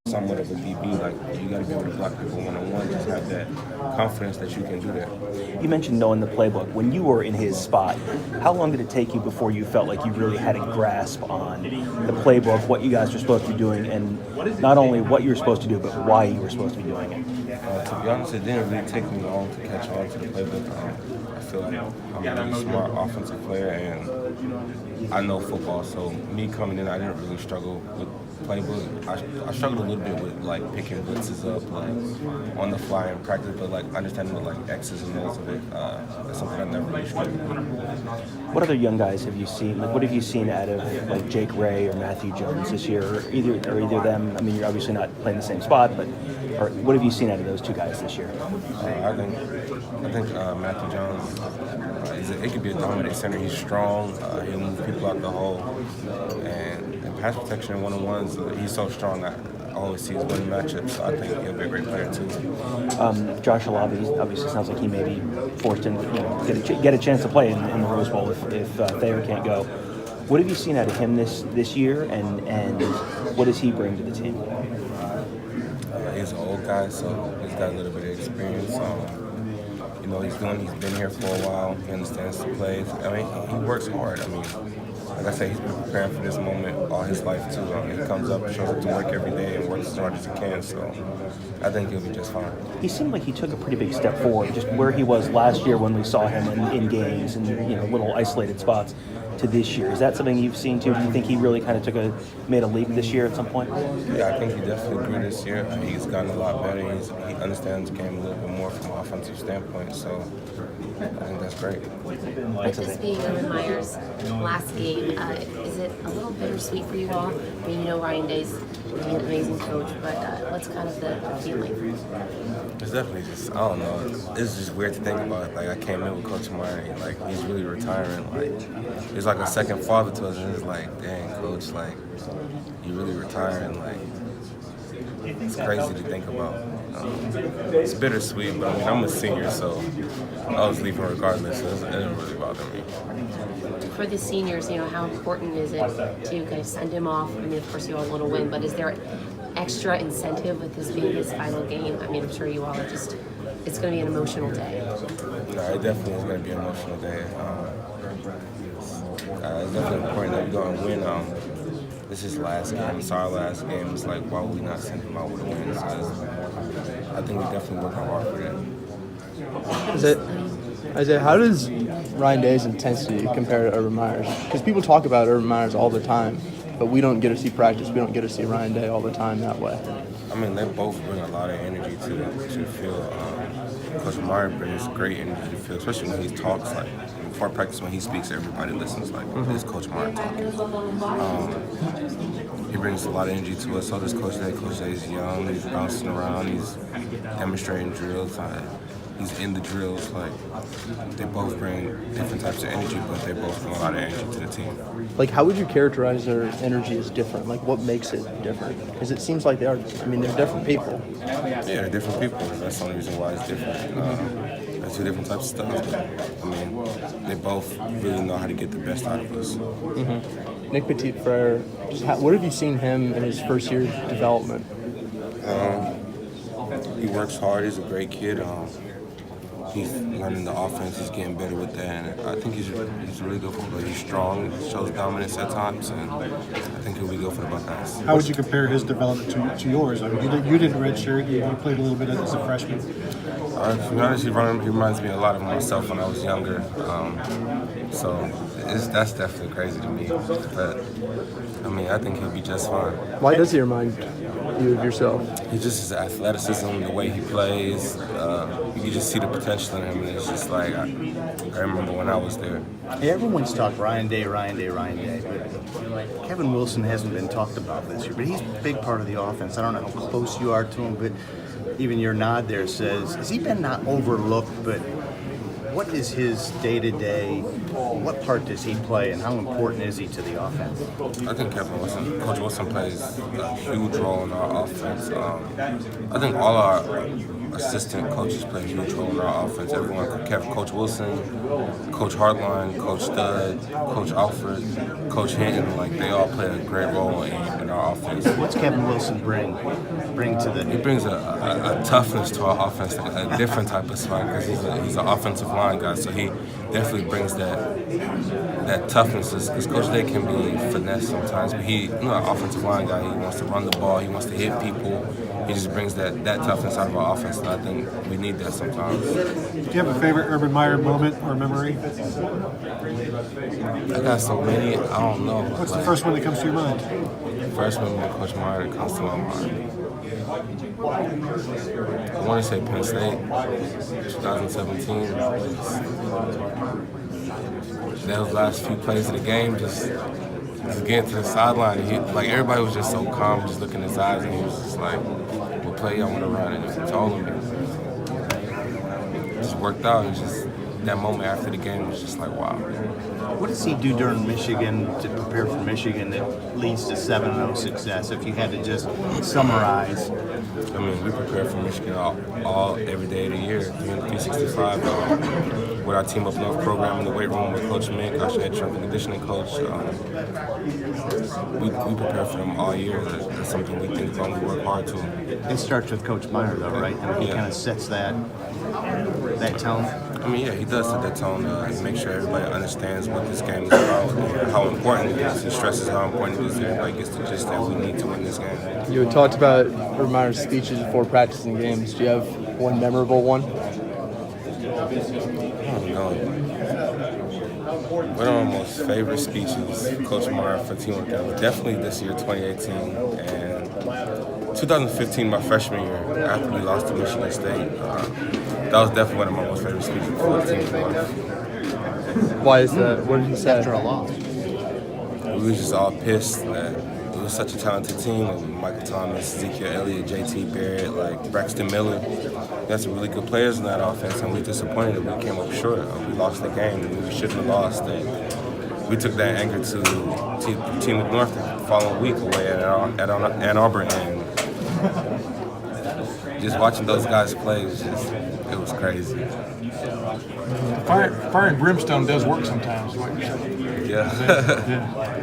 somewhat of a DB. Like, you got to be able to block people one-on-one. Just have that confidence that you can do that. You mentioned knowing the playbook. When you were in his spot, how long did it take you before you felt like you really had a grasp on the playbook, what you guys were supposed to be doing, and not only what you were supposed to do, but why you were supposed to be doing it? To be honest, it didn't really take me long to catch on to the playbook. I feel like I'm a really smart offensive player, and I know football. So me coming in, I didn't really struggle with playbook. I struggled a little bit with like picking blitzes up, like on the fly in practice, but like understanding the like X's and O's of it. That's something I never really struggled with. What other young guys have you seen? Like, what have you seen out of like Jake Ray or Matthew Jones this year, or either of them? I mean, you're obviously not playing the same spot, but what have you seen out of those two guys this year? I think Matthew Jones. It could be a dominant center. He's strong. He'll move people out the hole, and pass protection in one-on-ones. He's so strong. I always see his winning matchups. So I think he'll be a great player too. Josh Olave obviously sounds like he may be forced to get a chance to play in the Rose Bowl if Thayer can't go. What have you seen out of him this year, and what does he bring to the team? He's an old guy, so he's got a little bit of experience. He's been here for a while. He understands the plays. I mean, he works hard. I mean, like I say, he's been preparing for this moment all his life too. He comes up, shows up to work every day, and works as hard as he can. So I think he'll be just fine. He seemed like he took a pretty big step forward, just where he was last year when we saw him in games and little isolated spots, to this year. Is that something you've seen too? Do you think he really kind of made a leap this year at some point? Yeah, I think he definitely grew this year. He's gotten a lot better. He understands the game a little bit more from an offensive standpoint. So I think that's great. With this being Urban Meyer's last game, is it a little bittersweet for you all? I mean, Ryan Day's an amazing coach, but what's kind of the feeling? It's definitely just, I don't know. It's just weird to think about. Like, I came in with Coach Meyer, and like he's really retiring. Like, he's like a second father to us, and it's like, dang, Coach, like you really retiring. Like, it's crazy to think about. It's bittersweet, but I mean, I'm a senior, so I was leaving regardless. So it didn't really bother me. For the seniors, how important is it to kind of send him off? I mean, of course, you all want to win, but is there extra incentive with this being his final game? I mean, I'm sure you all are just, it's going to be an emotional day. No, it definitely is going to be an emotional day. It's definitely important that we go and win. This is his last game. It's our last game. It's like, why would we not send him out with a win? So I think we definitely work hard for that. Isaiah, how does Ryan Day's intensity compare to Urban Meyer's? Because people talk about Urban Meyer's all the time, but we don't get to see practice. We don't get to see Ryan Day all the time that way. I mean, they both bring a lot of energy to the field. Coach Meyer brings great energy to the field, especially when he talks. Like, before practice, when he speaks, everybody listens. Like, this Coach Meyer talking. He brings a lot of energy to us. So does Coach Day. Coach Day is young. He's bouncing around. He's demonstrating drills. He's in the drills. Like, they both bring different types of energy, but they both bring a lot of energy to the team. Like, how would you characterize their energy as different? Like, what makes it different? Because it seems like they're different people. Yeah, they're different people. That's the only reason why it's different. They're two different types of stuff. I mean, they both really know how to get the best out of us. Mm-hmm. Nick Petit-Frere, what have you seen him in his first year of development? He works hard. He's a great kid. He's learning the offense. He's getting better with that. And I think he's a really good footballer. He's strong. He shows dominance at times, and I think he'll be good for the Buckeyes. How would you compare his development to yours? I mean, you did redshirt. You played a little bit as a freshman. To be honest, he reminds me a lot of myself when I was younger. So that's definitely crazy to me. But I mean, I think he'll be just fine. Why does he remind you of yourself? He just his athleticism, the way he plays. You can just see the potential in him, and it's just like I remember when I was there. Hey, everyone's talked Ryan Day, but Kevin Wilson hasn't been talked about this year, but he's a big part of the offense. I don't know how close you are to him, but even your nod there says, has he been not overlooked, but what is his day-to-day What part does he play, and how important is he to the offense? I think Coach Wilson plays a huge role in our offense. I think all our assistant coaches play a huge role in our offense. Everyone, Coach Wilson, Coach Hartline, Coach Stud, Coach Alfred, Coach Hinton, like they all play a great role in our offense. What's Kevin Wilson bring to the? He brings a toughness to our offense, like a different type of swag, because he's an offensive line guy, so he definitely brings that toughness. Because Coach Day can be finesse sometimes, but an offensive line guy. He wants to run the ball. He wants to hit people. He just brings that toughness out of our offense, and I think we need that sometimes. Do you have a favorite Urban Meyer moment or memory? I got so many, I don't know. What's the first one that comes to your mind? First one with Coach Meyer that comes to my mind. I want to say Penn State, 2017. Those last few plays of the game, just getting to the sideline, everybody was just so calm, just looking in his eyes, and he was just like, "What play y'all want to run?" And he told him, it just worked out. It was just that moment after the game was just like, wow. What does he do during Michigan to prepare for Michigan that leads to 7-0 success? If you had to just summarize. I mean, we prepare for Michigan every day of the year, 365. With our Team Up North program in the weight room with Coach Mick, our head strength and conditioning coach, we prepare for them all year. That's something we think we work hard to. It starts with Coach Meyer, though, right? And he kind of sets that tone. I mean, yeah, he does set that tone and make sure everybody understands what this game is about and how important it is. He stresses how important it is that everybody gets the gist that we need to win this game. You had talked about Urban Meyer's speeches before practicing games. Do you have one memorable one? I don't know. One of my most favorite speeches, Coach Meyer for Team Up, was definitely this year, 2018, and 2015, my freshman year, after we lost to Michigan State. That was definitely one of my most favorite speeches before the team won. Why is that? What did he say? After a loss. We were just all pissed that it was such a talented team with Michael Thomas, Ezekiel Elliott, JT Barrett, like Braxton Miller. We had some really good players in that offense, and we were disappointed that we came up short. We lost the game, and we shouldn't have lost. And we took that anger to Team Up North the following week away at Ann Arbor, and just watching those guys play it was crazy. Fire and brimstone does work sometimes, is what you're saying. Yeah. Yeah.